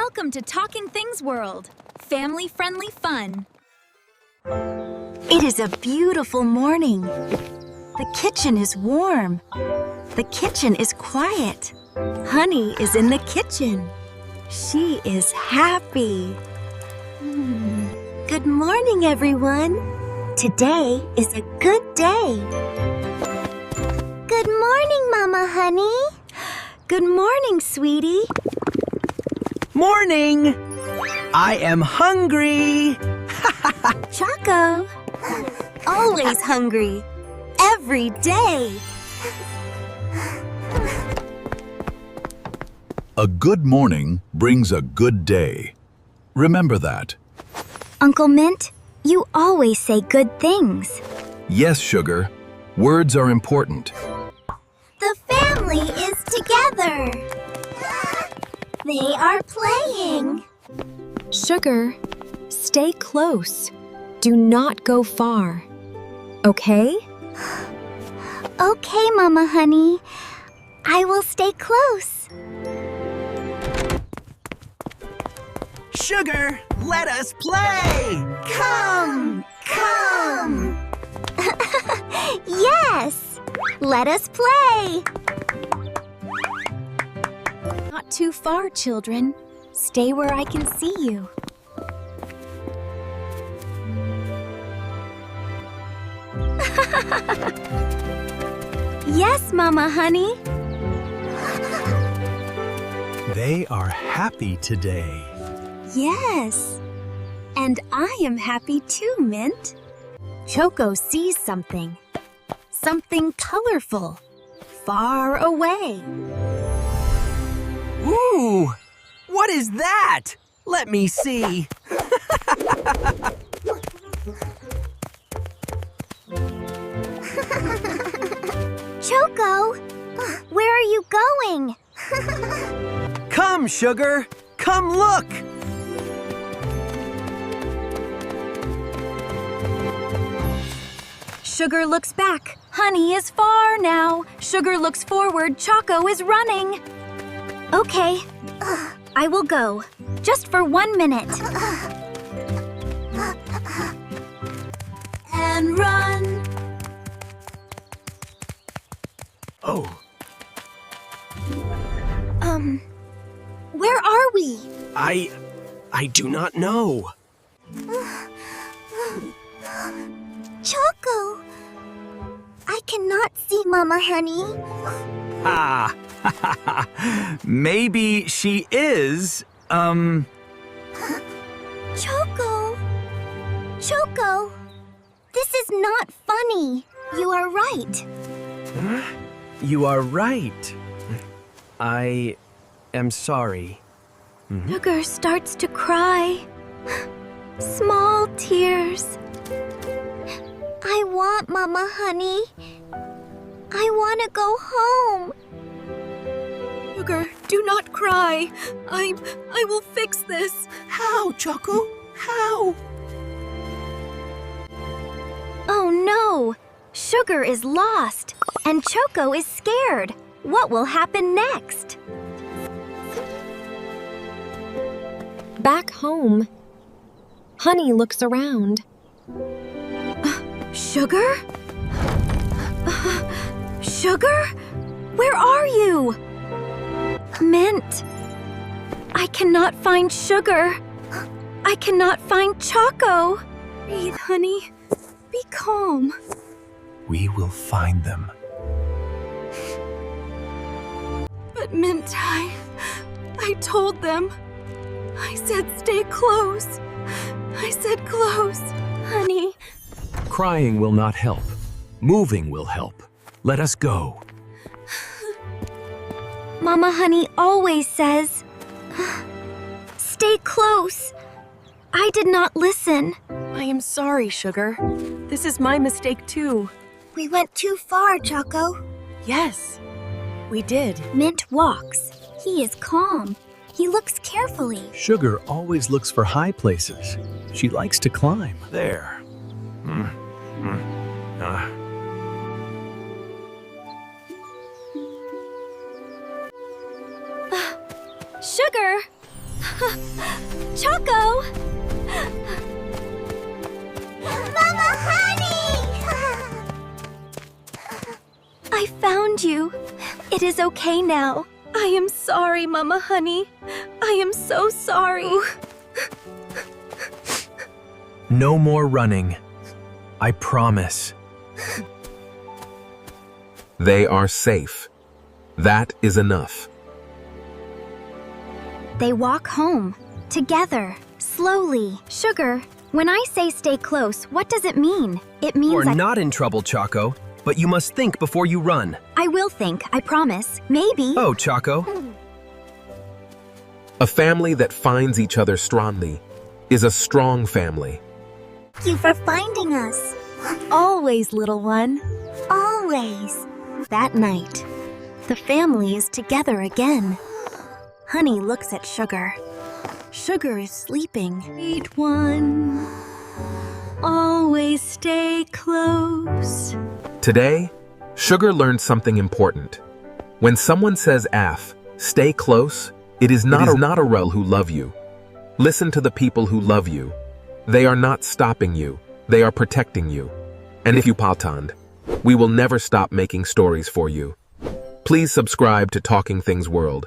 Welcome to Talkin Things World, family-friendly fun. It is a beautiful morning. The kitchen is warm. The kitchen is quiet. Honey is in the kitchen. She is happy. Good morning, everyone. Today is a good day. Good morning, Mama Honey. Good morning, sweetie. Morning! I am hungry! Choco. Always hungry. Every day. A good morning brings a good day. Remember that. Uncle Mint, you always say good things. Yes, Sugar. Words are important. The family is together. They are playing. Sugar, stay close. Do not go far. Okay? Okay, Mama Honey. I will stay close. Sugar, let us play! Come! Yes! Let us play! Not too far, children. Stay where I can see you. Yes, Mama Honey. They are happy today. Yes. And I am happy too, Mint. Choco sees something. Something colorful. Far away. Ooh! What is that? Let me see. Choco, where are you going? Come, Sugar! Come look! Sugar looks back. Honey is far now. Sugar looks forward. Choco is running. Okay, I will go. Just for 1 minute. And run. Oh, Where are we? I do not know. Choco! I cannot see Mama Honey. Ah, maybe she is, Choco! Choco! This is not funny. You are right. You are right. I am sorry. Sugar starts to cry. Small tears. I want Mama Honey. I want to go home. Sugar, do not cry. I will fix this. How, Choco? How? Oh no! Sugar is lost, and Choco is scared. What will happen next? Back home. Honey looks around. Sugar? Sugar? Where are you? Mint. I cannot find Sugar. I cannot find Choco. Breathe, honey. Be calm. We will find them. But Mint, I told them. I said stay close. I said close. Honey, Crying will not help. Moving will help. Let us go. Mama Honey always says, stay close. I did not listen. I am sorry, Sugar. This is my mistake too. We went too far, Choco. Yes, we did. Mint walks. He is calm. He looks carefully. Sugar always looks for high places. She likes to climb. There. Sugar! Choco! Mama Honey! I found you. It is okay now. I am sorry, Mama Honey. I am so sorry. No more running. I promise. They are safe. That is enough. They walk home, together, slowly. Sugar, when I say stay close, what does it mean? It means You're not in trouble, Choco, but you must think before you run. I will think, I promise. Maybe. Oh, Choco. A family that finds each other strongly is a strong family. Thank you for finding us. Always, little one. Always. That night, the family is together again. Honey looks at Sugar. Sugar is sleeping. Sweet one, always stay close. Today, Sugar learned something important. When someone says "af," stay close, it is not a rel who love you. Listen to the people who love you. They are not stopping you. They are protecting you. And if you patand, we will never stop making stories for you. Please subscribe to Talking Things World.